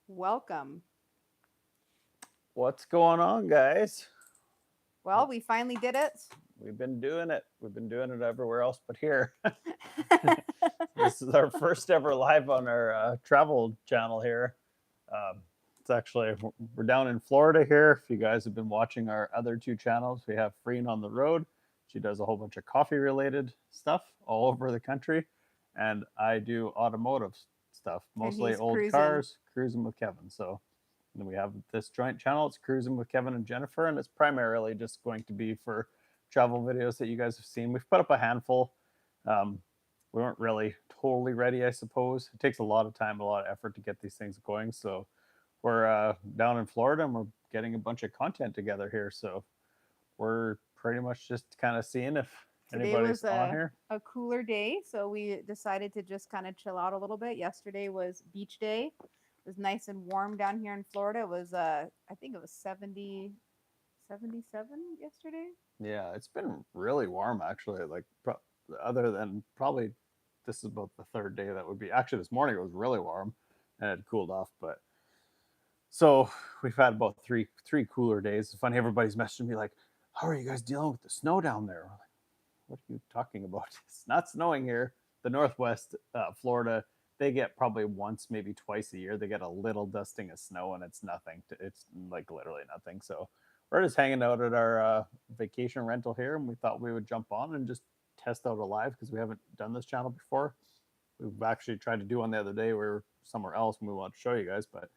Welcome. What's going on, guys? Well, we finally did it. We've been doing it. We've been doing it everywhere else but here. This is our first ever live on our travel channel here. Um, it's actually, we're down in Florida here. If you guys have been watching our other two channels, we have Freen on the Road. She does a whole bunch of coffee related stuff all over the country. And I do automotive stuff, And mostly he's old cruising. cars, cruising with Kevin. So and we have this joint channel. It's Cruising with Kevin and Jennifer, and it's primarily just going to be for travel videos that you guys have seen. We've put up a handful. Um, we weren't really totally ready, I suppose. It takes a lot of time, a lot of effort to get these things going. So we're down in Florida and we're getting a bunch of content together here. So we're pretty much just kind of seeing if Today was anybody's on here. a cooler day, so we decided to just kind of chill out a little bit. Yesterday was beach day. It was nice and warm down here in Florida. It was I think it was 77 yesterday. Yeah, it's been really warm actually. Like other than probably this is about the third day that would be actually this morning it was really warm and it cooled off, but so we've had about three cooler days. It's funny, everybody's messaging me like, "How are you guys dealing with the snow down there?" We're like, what are you talking about? It's not snowing here. The Northwest Florida, they get probably once, maybe twice a year. They get a little dusting of snow, and it's nothing. It's like literally nothing. So we're just hanging out at our vacation rental here, and we thought we would jump on and just test out a live because we haven't done this channel before. We've actually tried to do one the other day. We were somewhere else, and we wanted to show you guys, but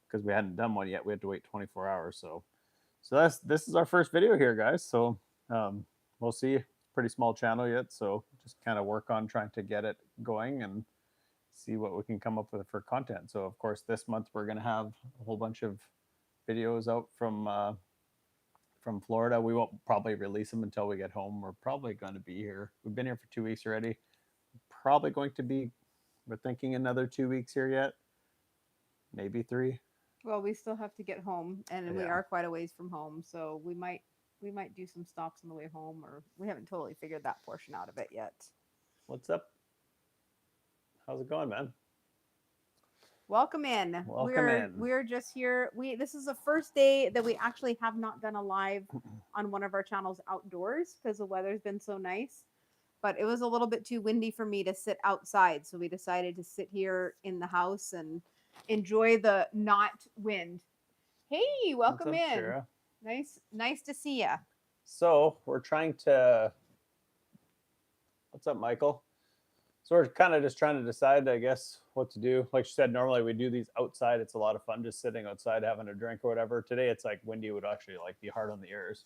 because we hadn't done one yet, we had to wait 24 hours. So this is our first video here, guys. So we'll see. Pretty small channel yet, so just kind of work on trying to get it going and see what we can come up with for content. So of course, this month we're going to have a whole bunch of videos out from Florida. We won't probably release them until we get home. We're probably going to be here. We've been here for 2 weeks already. Probably going to be. We're thinking another 2 weeks here yet, maybe three. Well, we still have to get home, and we Yeah. are quite a ways from home, so we might do some stops on the way home, or we haven't totally figured that portion out of it yet. What's up? How's it going, man? Welcome in. Welcome We're in. we're just here. We This is the first day that we actually have not done a live on one of our channels outdoors because the weather's been so nice. But it was a little bit too windy for me to sit outside, so we decided to sit here in the house and enjoy the not wind. Hey, What's welcome up, in. Shara? Nice to see ya. So we're trying to. What's up, Michael? So we're kind of just trying to decide, I guess, what to do. Like you said, normally we do these outside. It's a lot of fun just sitting outside having a drink or whatever. Today it's like windy, would actually like be hard on the ears.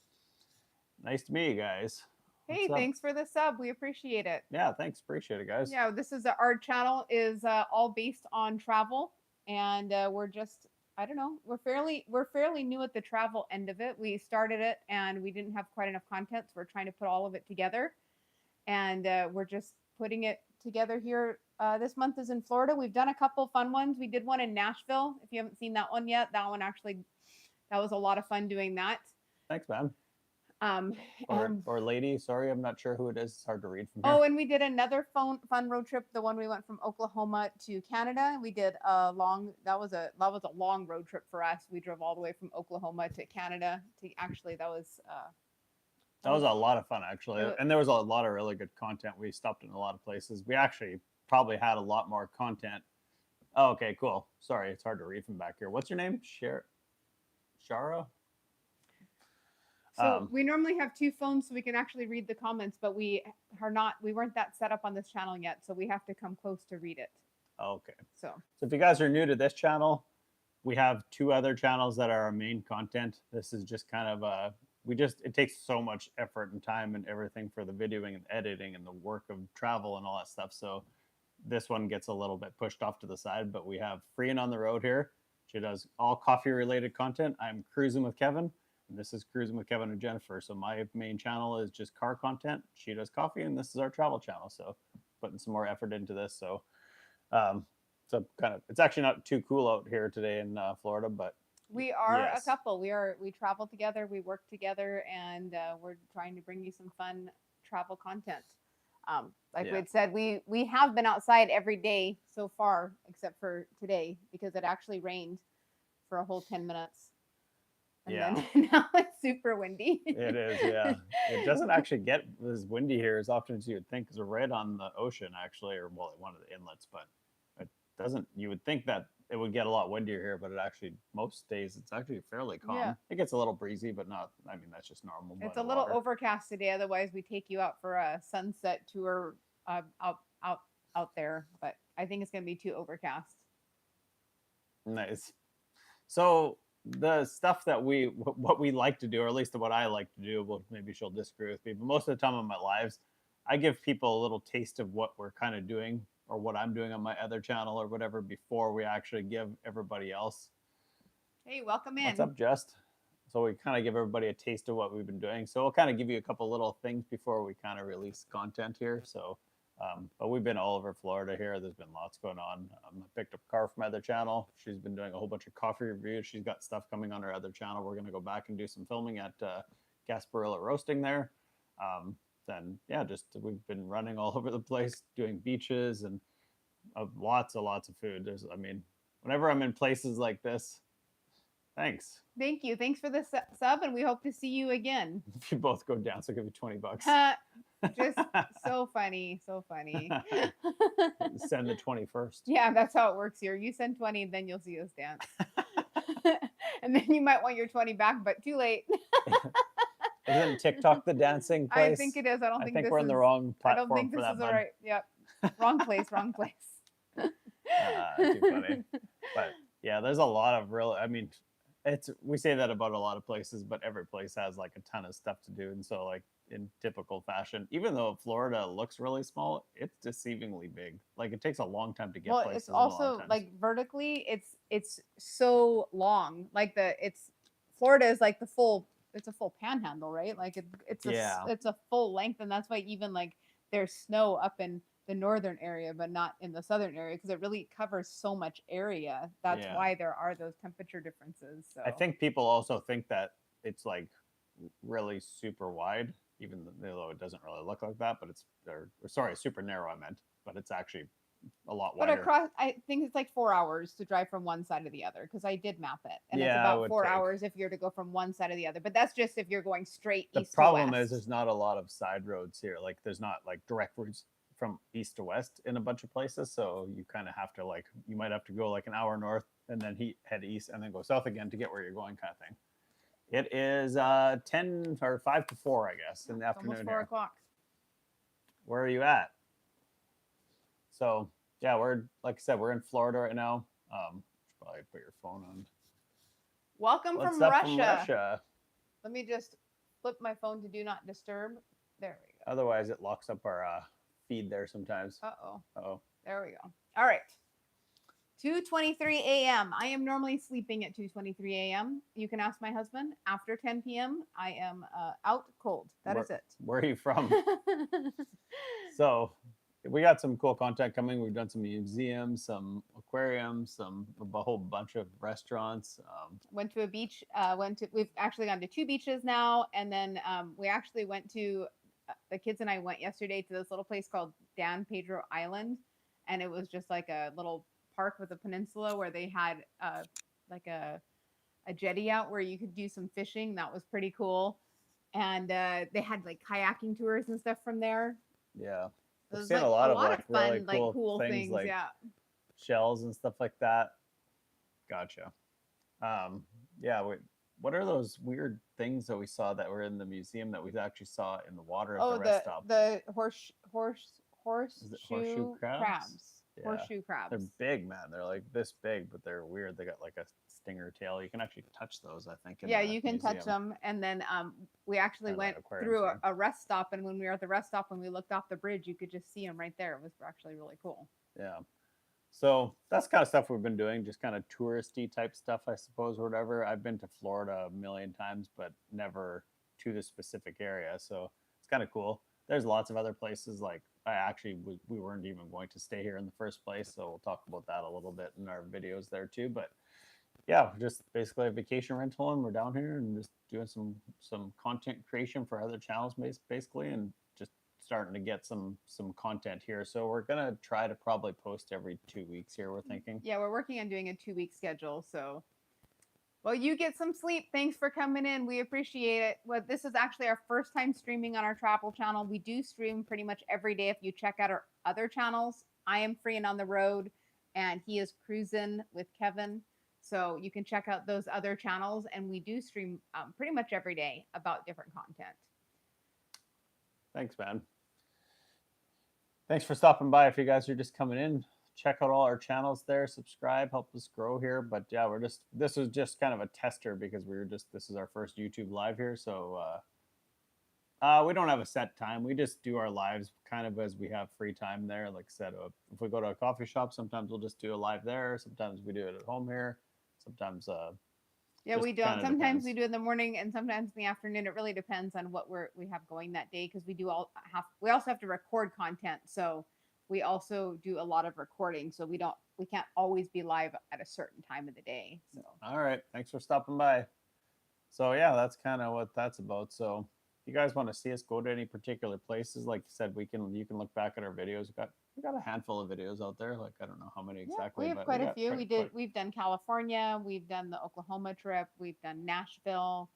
Nice to meet you guys. Hey, What's up? thanks for the sub. We appreciate it. Yeah, thanks. Appreciate it, guys. Yeah, this is our channel is all based on travel, and we're just I don't know we're fairly new at the travel end of it. We started it and we didn't have quite enough content, so we're trying to put all of it together, and we're just putting it together here. This month is in Florida. We've done a couple fun ones. We did one in Nashville. If you haven't seen that one yet, that was a lot of fun doing that. Thanks, man. Um, Or and or lady. Sorry, I'm not sure who it is. It's hard to read from Oh, here. and we did another fun road trip. The one we went from Oklahoma to Canada. We did a long. That was a long road trip for us. We drove all the way from Oklahoma to Canada. To actually, that That was was a lot of fun, it. actually. And there was a lot of really good content. We stopped in a lot of places. We actually probably had a lot more content. Oh, okay, cool. Sorry, it's hard to read from back here. What's your name? Shara? So Um, we normally have two phones so we can actually read the comments, but we are not. We weren't that set up on this channel yet, so we have to come close to read it. okay. So So if you guys are new to this channel, we have two other channels that are our main content. This is just kind of it takes so much effort and time and everything for the videoing and editing and the work of travel and all that stuff. So this one gets a little bit pushed off to the side, but we have Free and on the Road here. She does all coffee related content. I'm Cruising with Kevin, and this is Cruising with Kevin and Jennifer. So my main channel is just car content. She does coffee, and this is our travel channel. So putting some more effort into this. Um, so kind of, it's actually not too cool out here today in Florida, but we are a yes, couple. We travel together. We work together, and we're trying to bring you some fun travel content. Like we Yeah. had said, we have been outside every day so far, except for today because it actually rained for a whole 10 minutes, and Yeah. then now it's super windy. It is, yeah. It doesn't actually get as windy here as often as you would think because we're right on the ocean, actually, or well, one of the inlets. But it doesn't. You would think that it would get a lot windier here, but it actually most days it's actually fairly Yeah, calm. It gets a little breezy, but not. I mean, that's just normal by it's a the little water. overcast today. Otherwise, we take you out for a sunset tour out there. But I think it's gonna be too overcast. Nice. So the stuff that what we like to do, or at least what I like to do, well, maybe she'll disagree with me, but most of the time in my lives, I give people a little taste of what we're kind of doing or what I'm doing on my other channel or whatever before we actually give everybody else. Hey, welcome What's in. up, Just? So we kind of give everybody a taste of what we've been doing. So we'll kind of give you a couple little things before we kind of release content here. So, but we've been all over Florida here. There's been lots going on. I picked up Car from my other channel. She's been doing a whole bunch of coffee reviews. She's got stuff coming on her other channel. We're going to go back and do some filming at Gasparilla Roasting there. Then, yeah, just we've been running all over the place, doing beaches and lots of food. I mean, whenever I'm in places like this, thanks. Thank you. Thanks for the sub, and we hope to see you again. If you both go down, so I'll give you $20. Just so funny, so funny. Send the 21st. Yeah, that's how it works here. You send 20, and then you'll see us dance. And then you might want your 20 back, but too late. Isn't TikTok the dancing place? I think it is. I don't I think think this we're in the wrong I don't platform think for this that, is the bud. right. Yep. Wrong place, wrong place. Too funny. But yeah, there's a lot of real. I mean, we say that about a lot of places, but every place has like a ton of stuff to do, and so like in typical fashion, even though Florida looks really small, it's deceivingly big. Like it takes a long time to get Well, places. it's also like vertically, it's so long. Like Florida is like it's a full panhandle, right? Like Yeah. it's a full length, and that's why even like there's snow up in the northern area, but not in the southern area because it really covers so much area. That's Yeah. why there are those temperature differences. So I think people also think that it's like really super wide, even though it doesn't really look like that. But it's or sorry, super narrow. I meant, but it's actually a lot But wider. across, I think it's like 4 hours to drive from one side to the other because I did map it, and it's Yeah, it about would 4 hours if you're to go from one side to the other. But that's just if you're going straight The east to problem is west. there's not a lot of side roads here. Like there's not like direct routes from east to west in a bunch of places. So you kind of have to like you might have to go like an hour north and then head east and then go south again to get where you're going, kind of thing. It is 10 or 5 to 4, I guess, in the It's afternoon almost 4 here. o'clock. Where are you at? So yeah, we're like I said, we're in Florida right now. Should probably put your phone on. Welcome What's from up Russia. from Russia? Let me just flip my phone to do not disturb. There we go. Otherwise, it locks up our feed there sometimes. Uh-oh. Oh, There we go. All right. 2:23 a.m. I am normally sleeping at 2:23 a.m. You can ask my husband. After 10 p.m., I am out cold. That is it. Where are you from? So we got some cool content coming. We've done some museums, some aquariums, a whole bunch of restaurants. Went to a beach. We've actually gone to 2 beaches now, and then we actually went to. The kids and I went yesterday to this little place called Dan Pedro Island, and it was just like a little park with a peninsula where they had like a jetty out where you could do some fishing. That was pretty cool, and they had like kayaking tours and stuff from there. Yeah, It we've was seen like a lot of fun, like really like cool things. like Yeah. shells and stuff like that. Gotcha. Yeah. What are those weird things that we saw that were in the museum that we actually saw in the water at the rest stop? The horseshoe crabs? Yeah. Horseshoe crabs. They're big, man. They're like this big, but they're weird. They got like a stinger tail. You can actually touch those, I think. Yeah, you can touch them. And then we actually went through a rest stop, and when we were at the rest stop, when we looked off the bridge, you could just see them right there. It was actually really cool. Yeah. So that's kind of stuff we've been doing, just kind of touristy type stuff, I suppose, or whatever. I've been to Florida a million times, but never to the specific area. So it's kind of cool. There's lots of other places. Like we weren't even going to stay here in the first place. So we'll talk about that a little bit in our videos there too. But yeah, just basically a vacation rental, and we're down here and just doing some content creation for other channels, basically, and just starting to get some content here. So we're gonna try to probably post every 2 weeks here. We're thinking. Yeah, we're working on doing a 2 week schedule. So, well, you get some sleep. Thanks for coming in. We appreciate it. Well, this is actually our first time streaming on our travel channel. We do stream pretty much every day. If you check out our other channels, I am free and on the road, and he is cruising with Kevin. So you can check out those other channels, and we do stream pretty much every day about different content. Thanks, man. Thanks for stopping by. If you guys are just coming in, check out all our channels there, subscribe, help us grow here. But yeah, this was just kind of a tester because this is our first YouTube live here. So we don't have a set time. We just do our lives kind of as we have free time there. Like I said, if we go to a coffee shop, sometimes we'll just do a live there. Sometimes we do it at home here. Sometimes yeah, just we don't. kinda Sometimes depends. we do it in the morning and sometimes in the afternoon. It really depends on what we have going that day because we also have to record content. So we also do a lot of recording. So we can't always be live at a certain time of the day. So All right. Thanks for stopping by. So yeah, that's kind of what that's about. So if you guys want to see us go to any particular places, like you said, you can look back at our videos. We got a handful of videos out there. Like I don't know how many yeah, we exactly, have but we quite a got few. quite. We've done California, we've done the Oklahoma trip, we've done Nashville.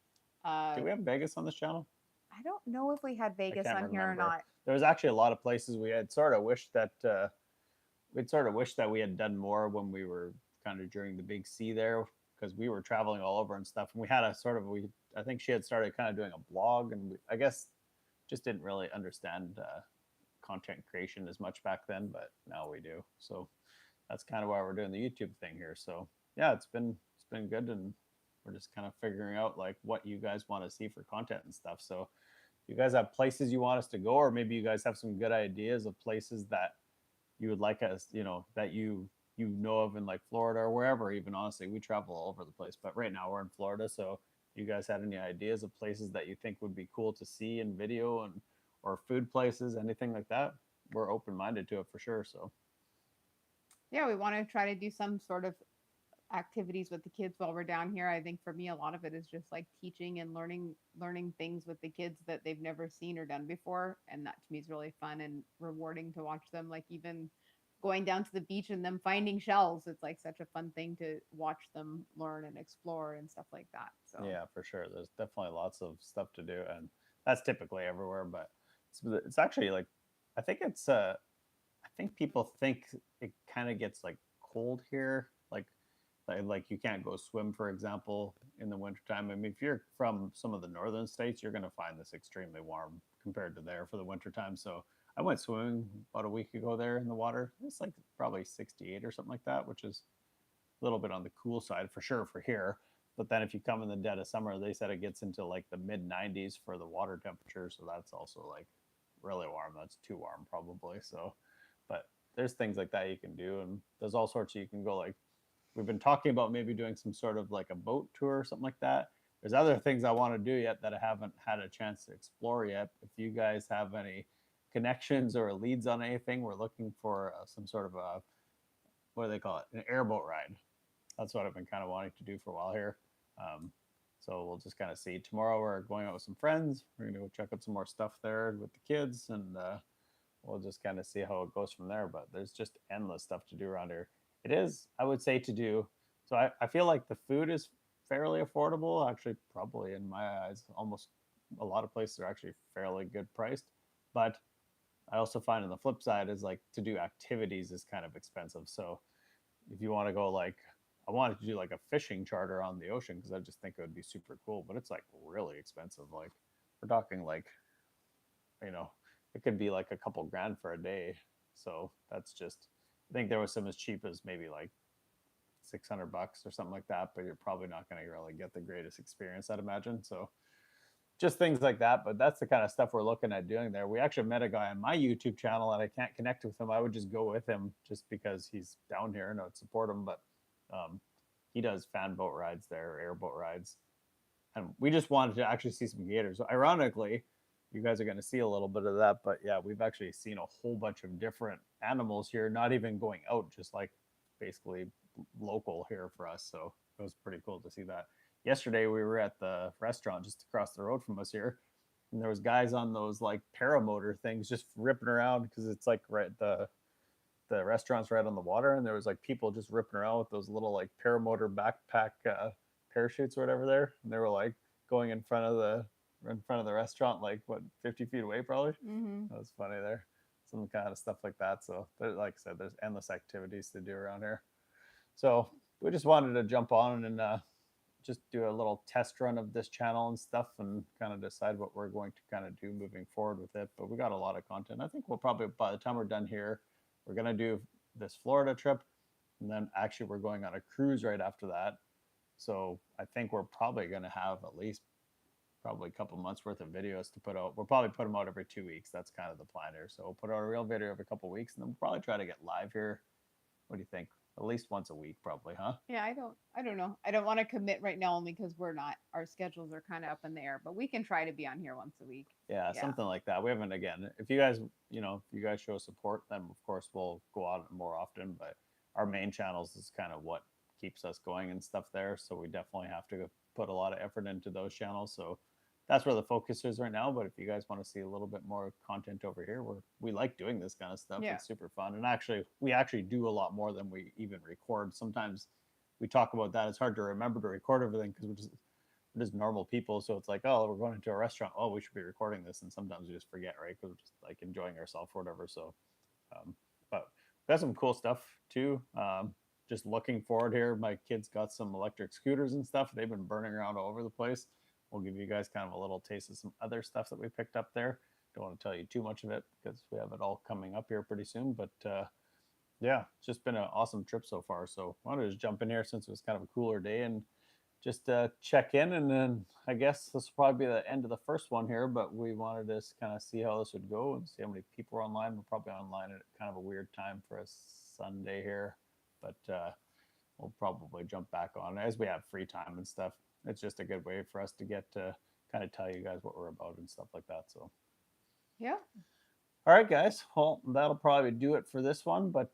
Do we have Vegas on this channel? I don't know if we had I Vegas can't on here or remember. not. There was actually a lot of places we had sort of wished that we'd sort of wished that we had done more when we were kind of during the big C there because we were traveling all over and stuff. And we had a sort of we I think she had started kind of doing a blog, and I guess just didn't really understand content creation as much back then, but now we do. So that's kind of why we're doing the YouTube thing here. So yeah, it's been good, and we're just kind of figuring out like what you guys want to see for content and stuff. So you guys have places you want us to go, or maybe you guys have some good ideas of places that you would like us, that you know of in like Florida or wherever. Even honestly, we travel all over the place, but right now we're in Florida. So you guys had any ideas of places that you think would be cool to see in video and or food places, anything like that? We're open minded to it for sure. So Yeah, we want to try to do some sort of activities with the kids while we're down here. I think for me a lot of it is just like teaching and learning things with the kids that they've never seen or done before, and that to me is really fun and rewarding to watch them, like even going down to the beach and them finding shells. It's like such a fun thing to watch them learn and explore and stuff like that. So yeah, for sure. There's definitely lots of stuff to do, and that's typically everywhere. But it's actually like I think it's I think people think it kind of gets like cold here, like you can't go swim, for example, in the wintertime. I mean, if you're from some of the northern states, you're going to find this extremely warm compared to there for the wintertime. So I went swimming about a week ago there in the water. It's like probably 68 or something like that, which is a little bit on the cool side for sure for here. But then if you come in the dead of summer, they said it gets into like the mid 90s for the water temperature. So that's also like really warm. That's too warm probably. So, but there's things like that you can do. And there's all sorts you can go like, we've been talking about maybe doing some sort of like a boat tour or something like that. There's other things I want to do yet that I haven't had a chance to explore yet. If you guys have any connections or leads on anything, we're looking for some sort of a, what do they call it? An airboat ride. That's what I've been kind of wanting to do for a while here. Um, so we'll just kind of see. Tomorrow we're going out with some friends. We're gonna go check out some more stuff there with the kids, and we'll just kind of see how it goes from there. But there's just endless stuff to do around here. It is, I would say, to do. So I feel like the food is fairly affordable. Actually, probably in my eyes, almost a lot of places are actually fairly good priced. But I also find on the flip side is like to do activities is kind of expensive. So if you want to go like I wanted to do like a fishing charter on the ocean because I just think it would be super cool, but it's like really expensive. Like we're talking like, you know, it could be like a couple grand for a day. So that's just I think there was some as cheap as maybe like $600 or something like that, but you're probably not going to really get the greatest experience, I'd imagine. So just things like that. But that's the kind of stuff we're looking at doing there. We actually met a guy on my YouTube channel and I can't connect with him. I would just go with him just because he's down here and I would support him. But um, he does fan boat rides there, airboat rides. And we just wanted to actually see some gators. So ironically, you guys are going to see a little bit of that. But yeah, we've actually seen a whole bunch of different animals here, not even going out, just like basically local here for us. So it was pretty cool to see that. Yesterday, we were at the restaurant just across the road from us here. and there was guys on those like paramotor things just ripping around because it's like right the restaurant's right on the water, and there was like people just ripping around with those little like paramotor backpack parachutes or whatever there, and they were like going in front of the restaurant, like what 50 feet away probably. Mm-hmm. That was funny there. Some kind of stuff like that. So, like I said, there's endless activities to do around here. So we just wanted to jump on and just do a little test run of this channel and stuff and kind of decide what we're going to kind of do moving forward with it. But we got a lot of content. I think we'll probably, by the time we're done here, we're going to do this Florida trip. And then actually, we're going on a cruise right after that. So I think we're probably going to have at least probably a couple months worth of videos to put out. We'll probably put them out every 2 weeks. That's kind of the plan here. So we'll put out a real video every couple weeks, and then we'll probably try to get live here. What do you think? At least once a week, probably, huh? Yeah, I don't know. I don't want to commit right now only because our schedules are kind of up in the air, but we can try to be on here once a week. Yeah, Yeah. something like that. We haven't, again, if you guys, if you guys show support, then of course we'll go out more often. But our main channels is kind of what keeps us going and stuff there. So we definitely have to put a lot of effort into those channels. So that's where the focus is right now. But if you guys want to see a little bit more content over here, we like doing this kind of stuff. Yeah. It's super fun. And actually, we actually do a lot more than we even record. Sometimes we talk about that. It's hard to remember to record everything because we're just normal people. So it's like, oh, we're going into a restaurant. Oh, we should be recording this. And sometimes we just forget, right? Because we're just like enjoying ourselves or whatever. So, but we got some cool stuff too. Just looking forward here. My kids got some electric scooters and stuff. They've been burning around all over the place. We'll give you guys kind of a little taste of some other stuff that we picked up there. Don't want to tell you too much of it because we have it all coming up here pretty soon. But yeah, it's just been an awesome trip so far. So I wanted to just jump in here since it was kind of a cooler day and just check in. And then I guess this will probably be the end of the first one here, but we wanted to kind of see how this would go and see how many people are online. We're probably online at kind of a weird time for a Sunday here, but we'll probably jump back on as we have free time and stuff. It's just a good way for us to get to kind of tell you guys what we're about and stuff like that. So, Yeah. all right, guys. Well, that'll probably do it for this one, but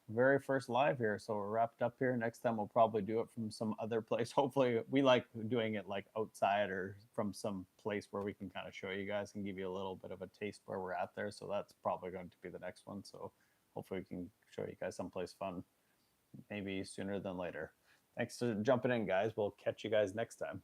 very first live here. So we're wrapped up here. Next time we'll probably do it from some other place. Hopefully, we like doing it like outside or from some place where we can kind of show you guys and give you a little bit of a taste where we're at there. So that's probably going to be the next one. So hopefully we can show you guys someplace fun, maybe sooner than later. Thanks for jumping in, guys. We'll catch you guys next time.